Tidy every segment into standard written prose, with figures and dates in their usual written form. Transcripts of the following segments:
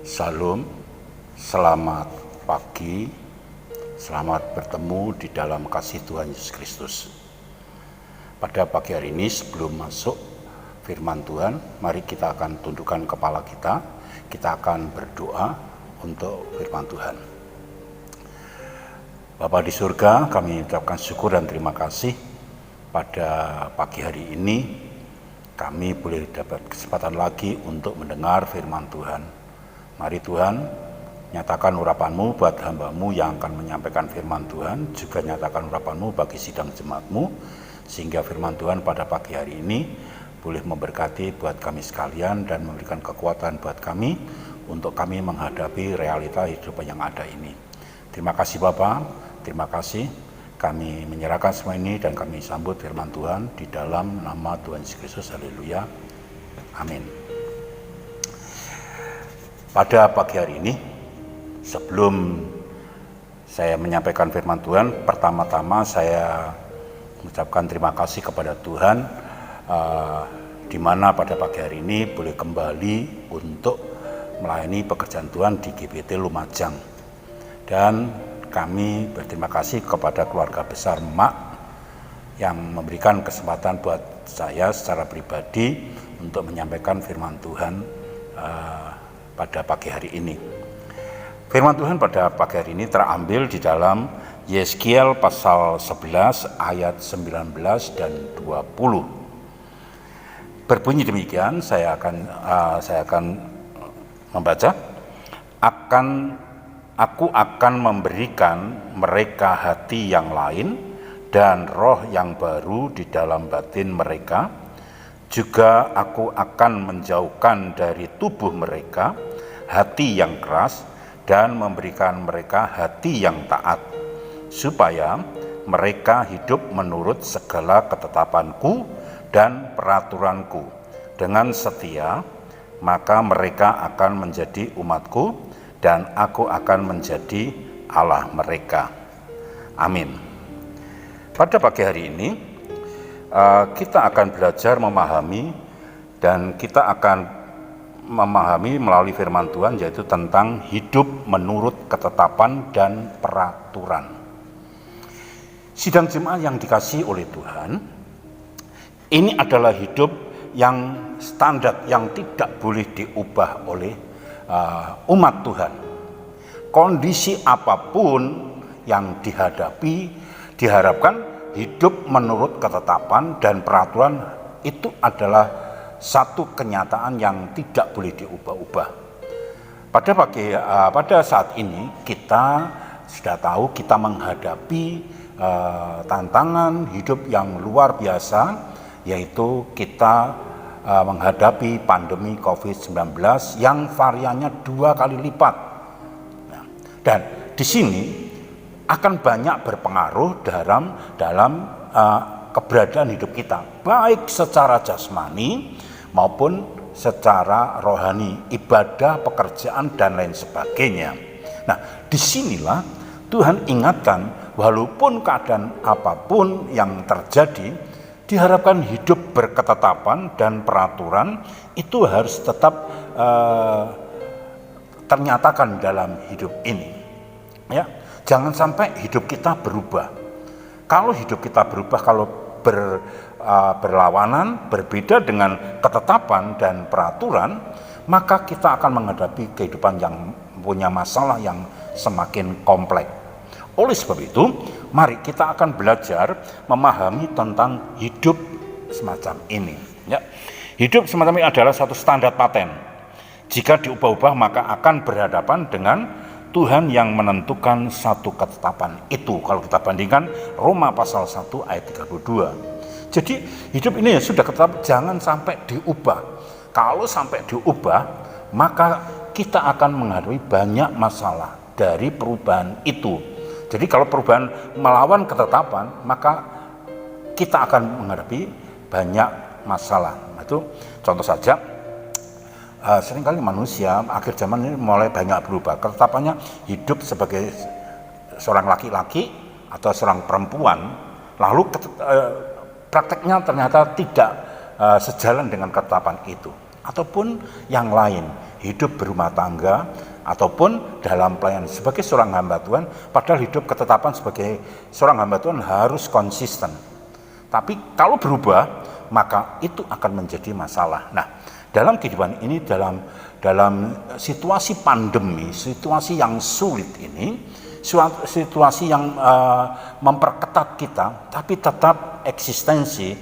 Salam, selamat pagi, selamat bertemu di dalam kasih Tuhan Yesus Kristus. Pada pagi hari ini sebelum masuk firman Tuhan, mari kita akan tundukkan kepala kita akan berdoa untuk firman Tuhan. Bapa di surga, kami ucapkan syukur dan terima kasih pada pagi hari ini kami boleh dapat kesempatan lagi untuk mendengar firman Tuhan. Mari Tuhan, nyatakan urapan-Mu buat hamba-Mu yang akan menyampaikan firman Tuhan, juga nyatakan urapan-Mu bagi sidang jemaat-Mu, sehingga firman Tuhan pada pagi hari ini boleh memberkati buat kami sekalian dan memberikan kekuatan buat kami untuk kami menghadapi realita hidup yang ada ini. Terima kasih Bapa, terima kasih. Kami menyerahkan semua ini dan kami sambut firman Tuhan di dalam nama Tuhan Yesus Kristus. Haleluya. Amin. Pada pagi hari ini, sebelum saya menyampaikan firman Tuhan, pertama-tama saya mengucapkan terima kasih kepada Tuhan di mana pada pagi hari ini boleh kembali untuk melayani pekerjaan Tuhan di GBT Lumajang. Dan kami berterima kasih kepada keluarga besar Mak yang memberikan kesempatan buat saya secara pribadi untuk menyampaikan firman Tuhan pada pagi hari ini. Firman Tuhan pada pagi hari ini terambil di dalam Yeskiel pasal 11 ayat 19 dan 20. Berbunyi demikian, saya akan membaca. Aku akan memberikan mereka hati yang lain dan roh yang baru di dalam batin mereka. Juga aku akan menjauhkan dari tubuh mereka hati yang keras dan memberikan mereka hati yang taat, supaya mereka hidup menurut segala ketetapanku dan peraturanku dengan setia. Maka mereka akan menjadi umatku dan aku akan menjadi Allah mereka. Amin. Pada pagi hari ini kita akan belajar memahami dan kita akan memahami melalui firman Tuhan, yaitu tentang hidup menurut ketetapan dan peraturan. Sidang jemaat yang dikasihi oleh Tuhan, ini adalah hidup yang standar, yang tidak boleh diubah oleh umat Tuhan. Kondisi apapun yang dihadapi, diharapkan hidup menurut ketetapan dan peraturan itu adalah satu kenyataan yang tidak boleh diubah-ubah. Pada saat ini kita sudah tahu kita menghadapi tantangan hidup yang luar biasa, yaitu kita menghadapi pandemi COVID-19 yang variannya 2 kali lipat. Dan di sini akan banyak berpengaruh dalam keberadaan hidup kita, baik secara jasmani maupun secara rohani, ibadah, pekerjaan, dan lain sebagainya. Nah, disinilah Tuhan ingatkan, walaupun keadaan apapun yang terjadi, diharapkan hidup berketetapan dan peraturan itu harus tetap ternyatakan dalam hidup ini. Ya, jangan sampai hidup kita berubah. Kalau hidup kita berubah, kalau berlawanan, berbeda dengan ketetapan dan peraturan, maka kita akan menghadapi kehidupan yang punya masalah yang semakin kompleks. Oleh sebab itu, mari kita akan belajar memahami tentang hidup semacam ini. Ya. Hidup semacam ini adalah satu standar paten. Jika diubah-ubah, maka akan berhadapan dengan Tuhan yang menentukan satu ketetapan itu. Kalau kita bandingkan Roma pasal 1 ayat 32. Jadi hidup ini sudah ketetapan, jangan sampai diubah. Kalau sampai diubah, maka kita akan menghadapi banyak masalah dari perubahan itu. Jadi kalau perubahan melawan ketetapan, maka kita akan menghadapi banyak masalah. Itu contoh saja. Seringkali manusia akhir zaman ini mulai banyak berubah. Ketetapannya hidup sebagai seorang laki-laki atau seorang perempuan, lalu prakteknya ternyata tidak sejalan dengan ketetapan itu. Ataupun yang lain, hidup berumah tangga, ataupun dalam pelayanan sebagai seorang hamba Tuhan, padahal hidup ketetapan sebagai seorang hamba Tuhan harus konsisten. Tapi kalau berubah, maka itu akan menjadi masalah. Nah, dalam kehidupan ini, dalam situasi pandemi, situasi yang sulit ini, situasi yang memperketat kita, tapi tetap eksistensi,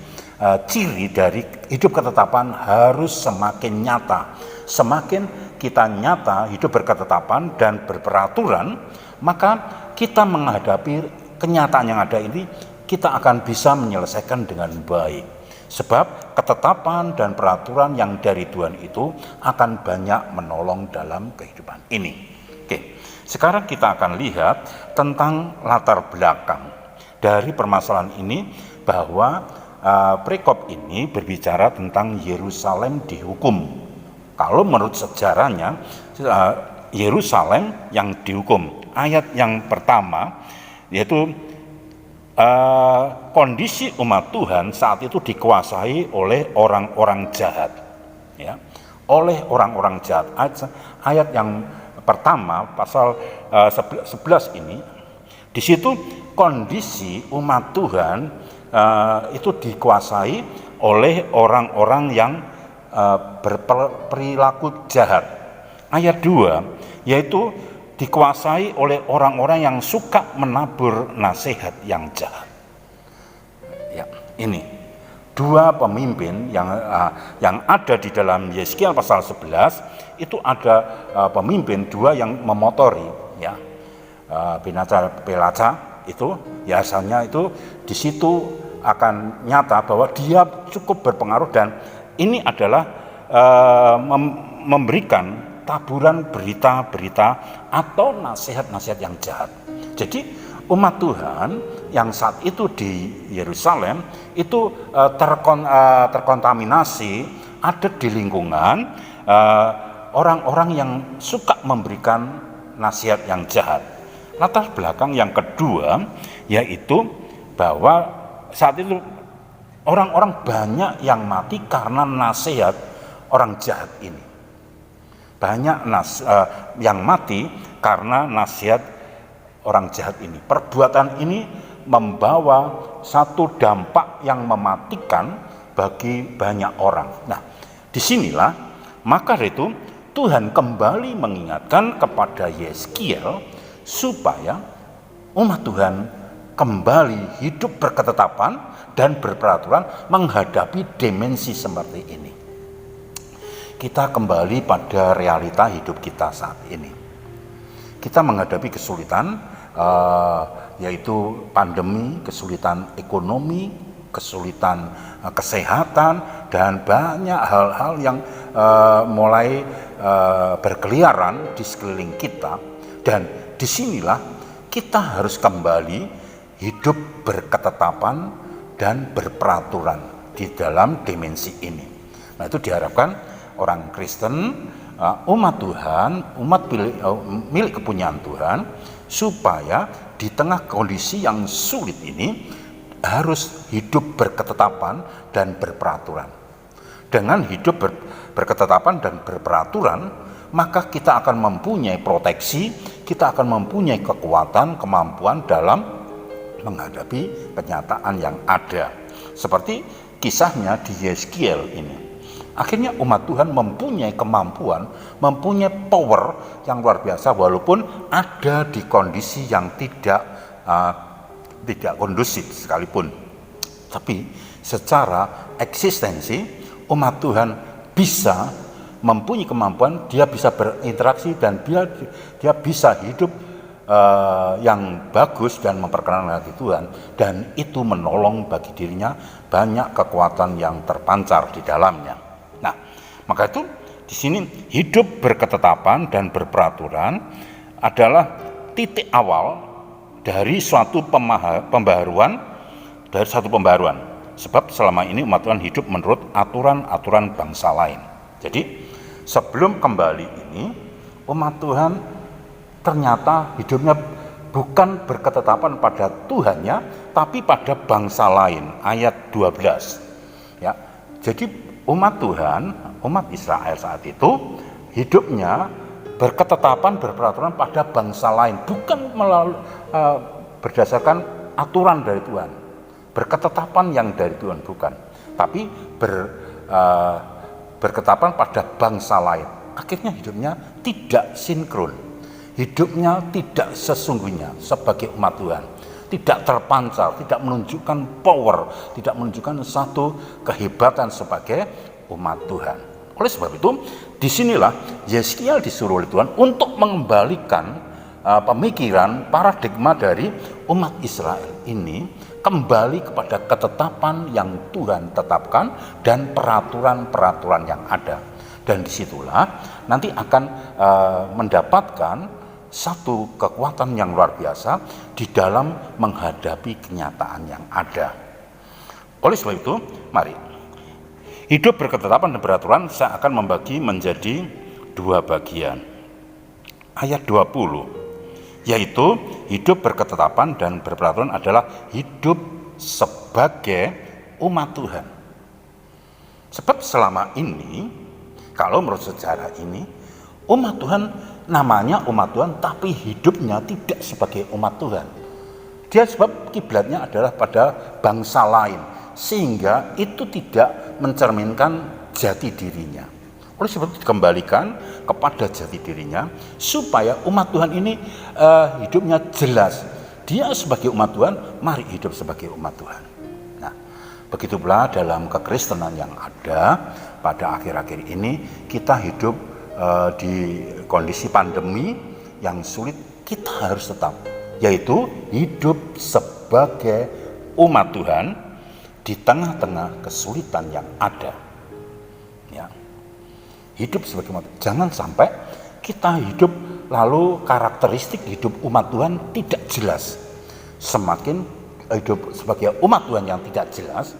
ciri dari hidup ketetapan harus semakin nyata. Semakin kita nyata hidup berketetapan dan berperaturan, maka kita menghadapi kenyataan yang ada ini, kita akan bisa menyelesaikan dengan baik. Sebab ketetapan dan peraturan yang dari Tuhan itu akan banyak menolong dalam kehidupan ini. Oke, sekarang kita akan lihat tentang latar belakang dari permasalahan ini, bahwa perikop ini berbicara tentang Yerusalem dihukum. Kalau menurut sejarahnya, Yerusalem yang dihukum. Ayat yang pertama yaitu kondisi umat Tuhan saat itu dikuasai oleh orang-orang jahat, ya, oleh orang-orang jahat. Ayat yang pertama pasal 11 ini, di situ kondisi umat Tuhan itu dikuasai oleh orang-orang yang berperilaku jahat. Ayat 2 yaitu dikuasai oleh orang-orang yang suka menabur nasihat yang jahat. Ya, ini dua pemimpin yang ada di dalam Yeskiel pasal 11 itu ada pemimpin dua yang memotori, ya. Pelaca itu ya, asalnya itu di situ akan nyata bahwa dia cukup berpengaruh, dan ini adalah memberikan taburan berita-berita atau nasihat-nasihat yang jahat. Jadi umat Tuhan yang saat itu di Yerusalem itu terkontaminasi, ada di lingkungan orang-orang yang suka memberikan nasihat yang jahat. Latar belakang yang kedua yaitu bahwa saat itu orang-orang banyak yang mati karena nasihat orang jahat ini. Banyak yang mati karena nasihat orang jahat ini. Perbuatan ini membawa satu dampak yang mematikan bagi banyak orang. Nah, disinilah maka itu Tuhan kembali mengingatkan kepada Yeskiel supaya umat Tuhan kembali hidup berketetapan dan berperaturan menghadapi dimensi seperti ini. Kita kembali pada realita hidup kita saat ini. Kita menghadapi kesulitan, yaitu pandemi, kesulitan ekonomi, kesulitan kesehatan, dan banyak hal-hal yang mulai berkeliaran di sekeliling kita. Dan disinilah kita harus kembali hidup berketetapan dan berperaturan di dalam dimensi ini. Nah, itu diharapkan orang Kristen, umat Tuhan, milik kepunyaan Tuhan, supaya di tengah kondisi yang sulit ini harus hidup berketetapan dan berperaturan. Dengan hidup berketetapan dan berperaturan, maka kita akan mempunyai proteksi, kita akan mempunyai kekuatan, kemampuan dalam menghadapi kenyataan yang ada. Seperti kisahnya di Yeskiel ini. Akhirnya umat Tuhan mempunyai kemampuan, mempunyai power yang luar biasa, walaupun ada di kondisi yang tidak kondusif sekalipun. Tapi secara eksistensi umat Tuhan bisa mempunyai kemampuan, dia bisa berinteraksi, dan dia bisa hidup yang bagus dan memperkenalkan hati Tuhan, dan itu menolong bagi dirinya banyak kekuatan yang terpancar di dalamnya. Nah, maka itu di sini hidup berketetapan dan berperaturan adalah titik awal dari suatu pembaharuan, sebab selama ini umat Tuhan hidup menurut aturan-aturan bangsa lain. Jadi sebelum kembali ini, umat Tuhan ternyata hidupnya bukan berketetapan pada Tuhannya, tapi pada bangsa lain. Ayat 12. Ya, jadi umat Tuhan, umat Israel saat itu hidupnya berketetapan, berperaturan pada bangsa lain, bukan melalui berdasarkan aturan dari Tuhan, berketetapan yang dari Tuhan, bukan, tapi berketetapan pada bangsa lain. Akhirnya hidupnya tidak sinkron, hidupnya tidak sesungguhnya sebagai umat Tuhan, tidak terpancar, tidak menunjukkan power, tidak menunjukkan satu kehebatan sebagai umat Tuhan. Oleh sebab itu, disinilah Yeskiel disuruh oleh Tuhan untuk mengembalikan pemikiran, paradigma dari umat Israel ini kembali kepada ketetapan yang Tuhan tetapkan dan peraturan-peraturan yang ada. Dan disitulah nanti akan mendapatkan satu kekuatan yang luar biasa di dalam menghadapi kenyataan yang ada. Oleh sebab itu, mari hidup berketetapan dan peraturan saya akan membagi menjadi dua bagian. Ayat 20, yaitu hidup berketetapan dan berperaturan adalah hidup sebagai umat Tuhan. Sebab selama ini, kalau menurut sejarah ini, umat Tuhan namanya umat Tuhan, tapi hidupnya tidak sebagai umat Tuhan. Dia sebab kiblatnya adalah pada bangsa lain, sehingga itu tidak mencerminkan jati dirinya. Oleh sebab itu dikembalikan kepada jati dirinya, supaya umat Tuhan ini hidupnya jelas. Dia sebagai umat Tuhan, mari hidup sebagai umat Tuhan. Nah, begitu pula dalam kekristenan yang ada pada akhir-akhir ini, kita hidup di kondisi pandemi yang sulit, kita harus tetap, yaitu hidup sebagai umat Tuhan di tengah-tengah kesulitan yang ada. Ya. Hidup sebagai umat, jangan sampai kita hidup lalu karakteristik hidup umat Tuhan tidak jelas. Semakin hidup sebagai umat Tuhan yang tidak jelas,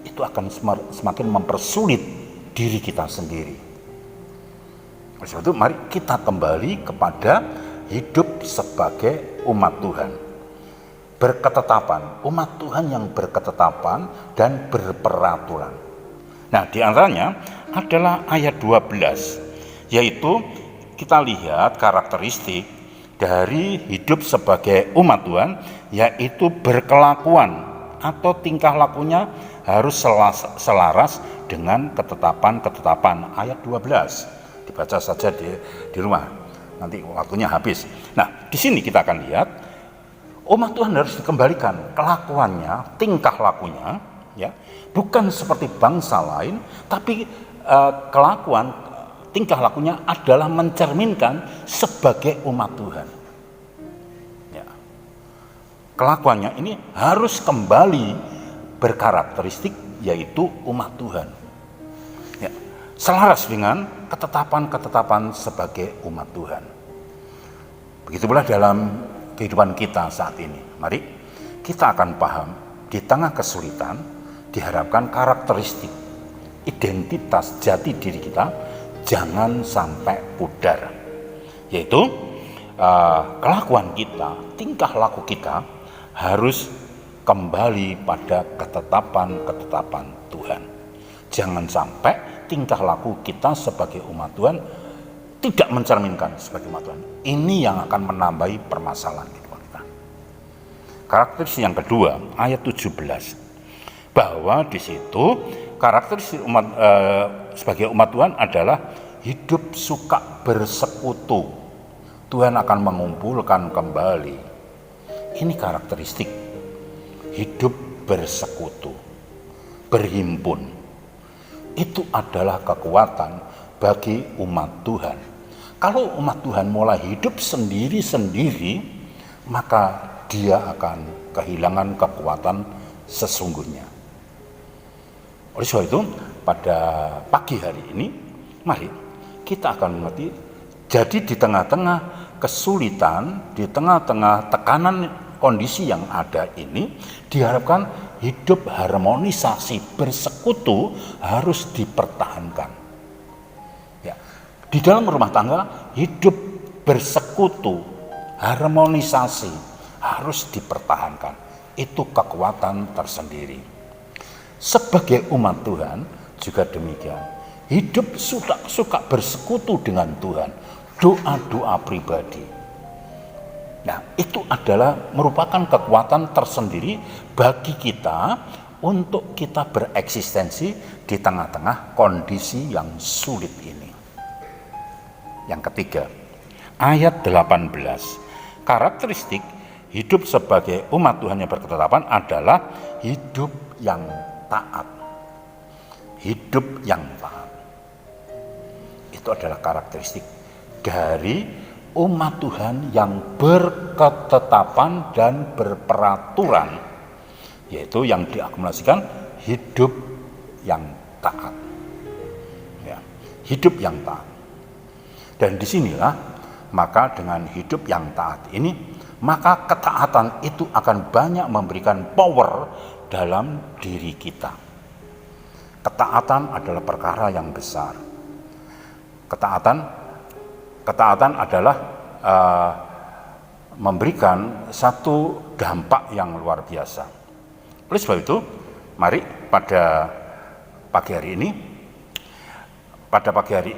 itu akan semakin mempersulit diri kita sendiri. Oleh sebab itu, mari kita kembali kepada hidup sebagai umat Tuhan. Berketetapan, umat Tuhan yang berketetapan dan berperaturan. Nah, di antaranya adalah ayat 12, yaitu kita lihat karakteristik dari hidup sebagai umat Tuhan, yaitu berkelakuan atau tingkah lakunya harus selaras dengan ketetapan-ketetapan. Ayat 12 dibaca saja di rumah, nanti waktunya habis. Nah, di sini kita akan lihat umat Tuhan harus dikembalikan kelakuannya, tingkah lakunya, ya, bukan seperti bangsa lain, tapi kelakuan, tingkah lakunya adalah mencerminkan sebagai umat Tuhan. Ya. Kelakuannya ini harus kembali berkarakteristik, yaitu umat Tuhan. Ya. Selaras dengan ketetapan-ketetapan sebagai umat Tuhan. Begitu pula dalam kehidupan kita saat ini. Mari kita akan paham, di tengah kesulitan diharapkan karakteristik, identitas jati diri kita jangan sampai pudar, yaitu kelakuan kita, tingkah laku kita harus kembali pada ketetapan-ketetapan Tuhan. Jangan sampai tingkah laku kita sebagai umat Tuhan tidak mencerminkan sebagai umat Tuhan. Ini yang akan menambahi permasalahan kita. Karakteristik yang kedua, ayat 17, bahwa di situ karakteristik umat sebagai umat Tuhan adalah hidup suka bersekutu. Tuhan akan mengumpulkan kembali. Ini karakteristik hidup bersekutu, berhimpun. Itu adalah kekuatan bagi umat Tuhan. Kalau umat Tuhan mulai hidup sendiri-sendiri, maka dia akan kehilangan kekuatan sesungguhnya. Oleh sebab itu, pada pagi hari ini, mari kita akan mengerti, jadi di tengah-tengah kesulitan, di tengah-tengah tekanan kondisi yang ada ini, diharapkan hidup harmonisasi, bersekutu harus dipertahankan. Ya. Di dalam rumah tangga, hidup bersekutu, harmonisasi harus dipertahankan. Itu kekuatan tersendiri. Sebagai umat Tuhan juga demikian. hidup suka bersekutu dengan Tuhan, doa-doa pribadi. Nah, itu adalah merupakan kekuatan tersendiri bagi kita untuk kita bereksistensi di tengah-tengah kondisi yang sulit ini. Yang ketiga, ayat 18. Karakteristik hidup sebagai umat Tuhan yang berketetapan adalah hidup yang taat. Hidup yang taat. Itu adalah karakteristik dari umat Tuhan yang berketetapan dan berperaturan, yaitu yang diakumulasikan hidup yang taat. Ya, hidup yang taat. Dan disinilah maka dengan hidup yang taat ini, maka ketaatan itu akan banyak memberikan power dalam diri kita. Ketaatan adalah perkara yang besar. Ketaatan adalah memberikan satu dampak yang luar biasa. Oleh sebab itu, mari pada pagi hari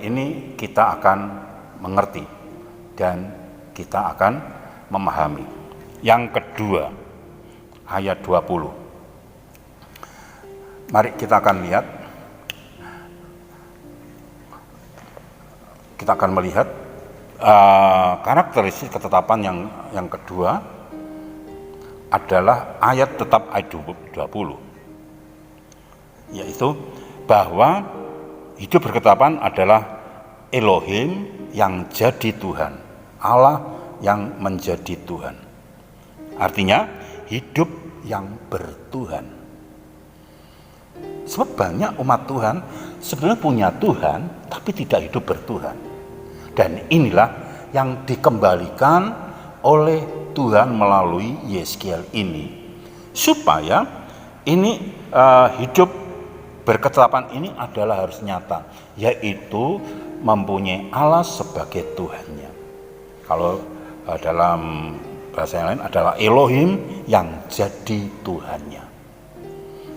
ini kita akan mengerti dan kita akan memahami. Yang kedua, ayat 20. Mari kita akan lihat. Kita akan melihat karakteristik ketetapan yang kedua adalah ayat 20, yaitu bahwa hidup berketetapan adalah Elohim yang jadi Tuhan, Allah yang menjadi Tuhan. Artinya hidup yang bertuhan. Sebab banyak umat Tuhan sebenarnya punya Tuhan tapi tidak hidup bertuhan. Dan inilah yang dikembalikan oleh Tuhan melalui Yeskiel ini, supaya ini hidup berketetapan ini adalah harus nyata, yaitu mempunyai Allah sebagai Tuhannya. Kalau dalam bahasa yang lain adalah Elohim yang jadi Tuhannya.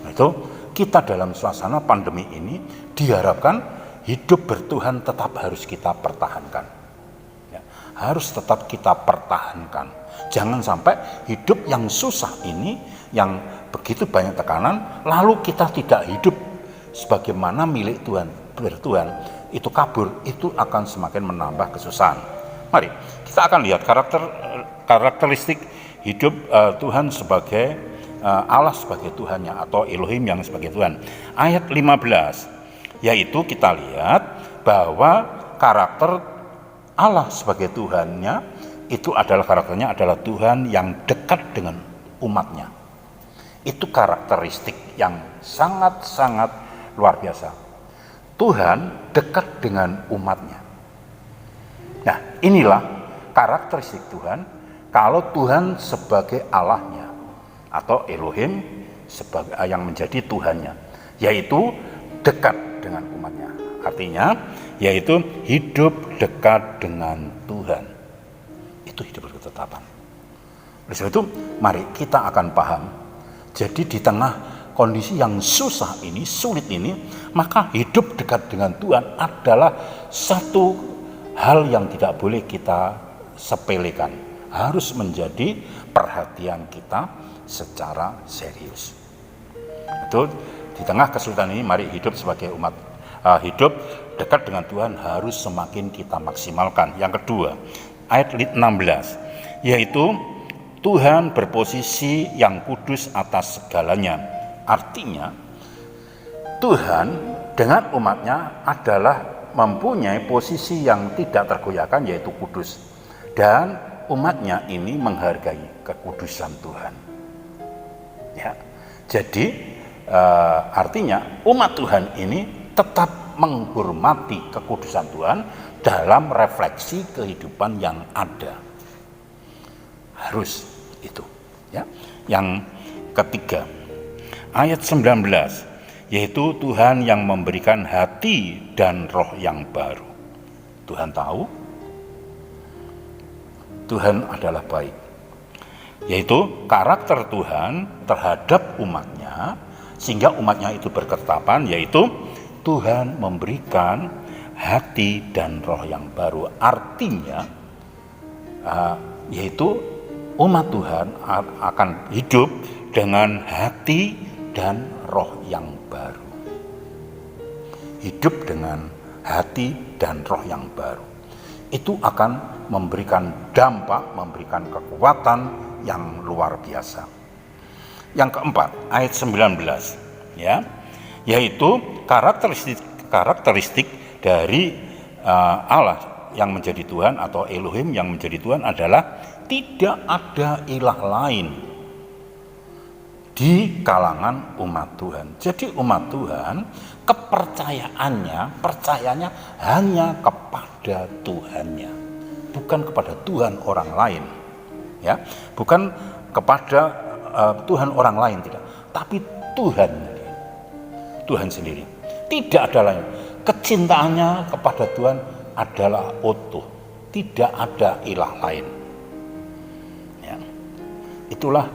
Nah, itu kita dalam suasana pandemi ini diharapkan hidup bertuhan tetap harus kita pertahankan. Ya, harus tetap kita pertahankan. Jangan sampai hidup yang susah ini, yang begitu banyak tekanan, lalu kita tidak hidup sebagaimana milik Tuhan, bertuhan, itu kabur, itu akan semakin menambah kesusahan. Mari kita akan lihat karakteristik hidup Tuhan sebagai Allah sebagai Tuhannya, atau Elohim yang sebagai Tuhan. Ayat 15. Yaitu kita lihat bahwa karakter Allah sebagai Tuhannya itu adalah karakternya adalah Tuhan yang dekat dengan umatnya. Itu karakteristik yang sangat-sangat luar biasa. Tuhan dekat dengan umatnya. Nah, inilah karakteristik Tuhan kalau Tuhan sebagai Allahnya atau Elohim sebagai yang menjadi Tuhannya, yaitu dekat dengan umatnya. Artinya yaitu hidup dekat dengan Tuhan. Itu hidup berketetapan. Oleh sebab itu mari kita akan paham. Jadi di tengah kondisi yang susah ini, sulit ini, maka hidup dekat dengan Tuhan adalah satu hal yang tidak boleh kita sepelekan. Harus menjadi perhatian kita secara serius. Itu di tengah kesulitan ini, mari hidup sebagai umat, hidup dekat dengan Tuhan harus semakin kita maksimalkan. Yang kedua, ayat 16, yaitu Tuhan berposisi yang kudus atas segalanya. Artinya, Tuhan dengan umatnya adalah mempunyai posisi yang tidak tergoyahkan, yaitu kudus. Dan umatnya ini menghargai kekudusan Tuhan. Ya, jadi artinya umat Tuhan ini tetap menghormati kekudusan Tuhan dalam refleksi kehidupan yang ada. Harus itu, ya. Yang ketiga, ayat 19, yaitu Tuhan yang memberikan hati dan roh yang baru. Tuhan tahu Tuhan adalah baik, yaitu karakter Tuhan terhadap umatnya, sehingga umatnya itu berketetapan, yaitu Tuhan memberikan hati dan roh yang baru. Artinya yaitu umat Tuhan akan hidup dengan hati dan roh yang baru. Hidup dengan hati dan roh yang baru. Itu akan memberikan dampak, memberikan kekuatan yang luar biasa. Yang keempat, ayat 19, ya, yaitu karakteristik dari Allah yang menjadi Tuhan atau Elohim yang menjadi Tuhan adalah tidak ada ilah lain di kalangan umat Tuhan. Jadi umat Tuhan percayanya hanya kepada Tuhannya, bukan kepada Tuhan orang lain, ya, bukan kepada Tuhan orang lain, tidak, tapi Tuhan sendiri. Tidak ada lain. Kecintaannya kepada Tuhan adalah utuh, tidak ada ilah lain. Ya. Itulah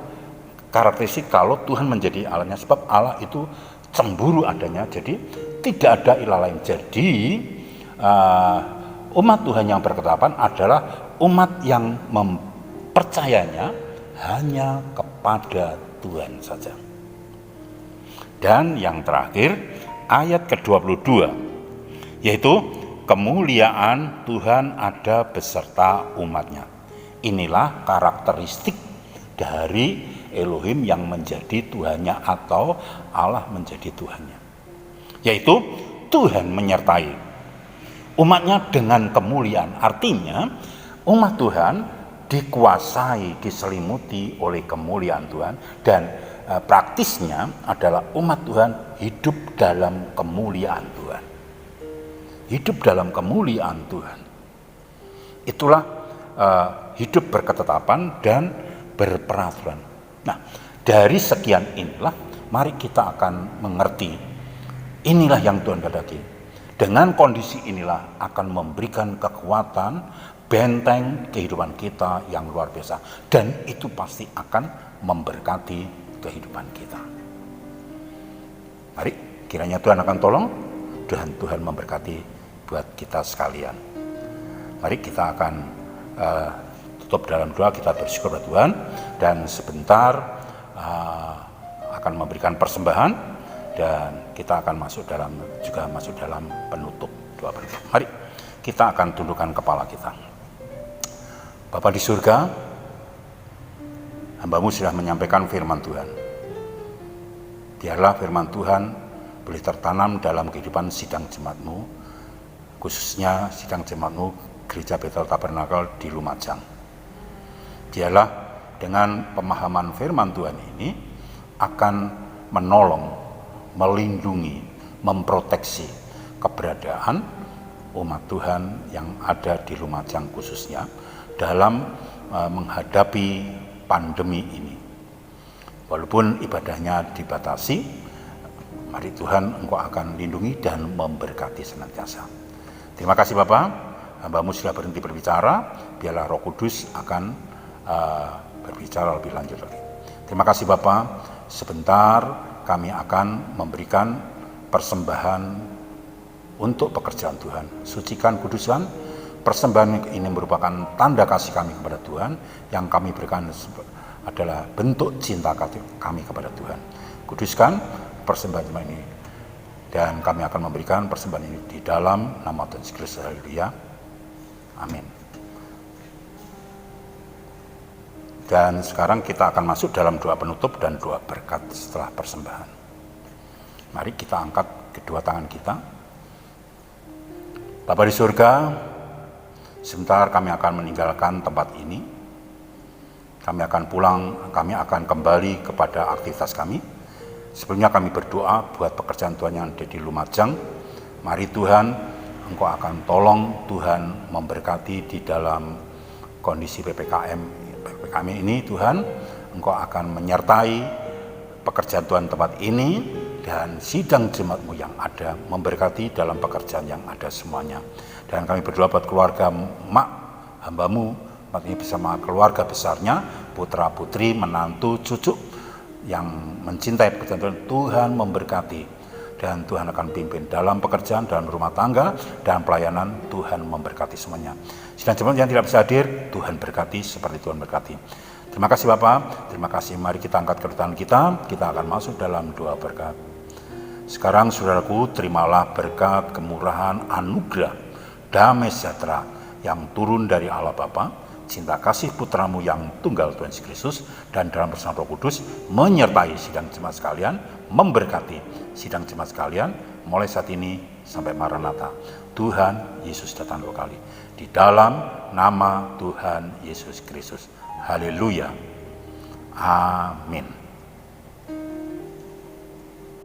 karakteristik kalau Tuhan menjadi Allahnya, sebab Allah itu cemburu adanya, jadi tidak ada ilah lain. Jadi umat Tuhan yang berketetapan adalah umat yang mempercayanya hanya kepada Tuhan saja. Dan yang terakhir, ayat ke-22, yaitu kemuliaan Tuhan ada beserta umatnya. Inilah karakteristik dari Elohim yang menjadi Tuhannya atau Allah menjadi Tuhannya, yaitu Tuhan menyertai umatnya dengan kemuliaan. Artinya umat Tuhan dikuasai, diselimuti oleh kemuliaan Tuhan, dan praktisnya adalah umat Tuhan hidup dalam kemuliaan Tuhan. Hidup dalam kemuliaan Tuhan. Itulah hidup berketetapan dan berperaturan. Nah, dari sekian inilah mari kita akan mengerti inilah yang Tuhan kehendaki. Dengan kondisi inilah akan memberikan kekuatan, benteng kehidupan kita yang luar biasa, dan itu pasti akan memberkati kehidupan kita. Mari kiranya Tuhan akan tolong dan Tuhan memberkati buat kita sekalian. Mari kita akan tutup dalam doa, kita bersyukur kepada Tuhan, dan sebentar akan memberikan persembahan, dan kita akan masuk dalam penutup doa berikut. Mari kita akan tundukkan kepala kita. Bapa di surga, hamba-Mu sudah menyampaikan firman Tuhan. Biarlah firman Tuhan boleh tertanam dalam kehidupan sidang jemaat-Mu, khususnya sidang jemaat-Mu Gereja Betel Tabernakel di Lumajang. Biarlah dengan pemahaman firman Tuhan ini akan menolong, melindungi, memproteksi keberadaan umat Tuhan yang ada di Lumajang khususnya dalam menghadapi pandemi ini. Walaupun ibadahnya dibatasi, mari Tuhan Engkau akan lindungi dan memberkati senantiasa. Terima kasih Bapak, hamba-Mu sudah berhenti berbicara, biarlah Roh Kudus akan berbicara lebih lanjut lagi. Terima kasih Bapak, sebentar kami akan memberikan persembahan untuk pekerjaan Tuhan. Sucikan, kuduskan. Persembahan ini merupakan tanda kasih kami kepada Tuhan, yang kami berikan adalah bentuk cinta kami kepada Tuhan. Kuduskan persembahan ini, dan kami akan memberikan persembahan ini di dalam nama Tuhan Yesus Kristus. Haleluya. Amin. Dan sekarang kita akan masuk dalam doa penutup dan doa berkat setelah persembahan. Mari kita angkat kedua tangan kita. Bapa di surga, sebentar kami akan meninggalkan tempat ini. Kami akan pulang, kami akan kembali kepada aktivitas kami. Sebelumnya kami berdoa buat pekerjaan Tuhan yang ada di Lumajang. Mari Tuhan, Engkau akan tolong, Tuhan memberkati di dalam kondisi PPKM ini. Tuhan, Engkau akan menyertai pekerjaan Tuhan tempat ini, dan sidang jemaat-Mu yang ada, memberkati dalam pekerjaan yang ada semuanya. Dan kami berdoa buat keluarga Mak, hamba-Mu, ini bersama keluarga besarnya, putra putri, menantu, cucu yang mencintai pekerjaan Tuhan. Tuhan memberkati, dan Tuhan akan pimpin dalam pekerjaan, dalam rumah tangga, dan pelayanan. Tuhan memberkati semuanya. Sidang jemaat yang tidak bisa hadir, Tuhan berkati seperti Tuhan berkati. Terima kasih Bapak, terima kasih. Mari kita angkat kedutaan kita akan masuk dalam doa berkat. Sekarang saudaraku, terimalah berkat, kemurahan, anugerah, damai sejahtera yang turun dari Allah Bapa, cinta kasih putramu yang tunggal Tuhan Yesus Kristus, dan dalam bersama Roh Kudus menyertai sidang jemaat sekalian, memberkati sidang jemaat sekalian mulai saat ini sampai Maranatha. Tuhan Yesus datang 2 kali. Di dalam nama Tuhan Yesus Kristus. Haleluya. Amin.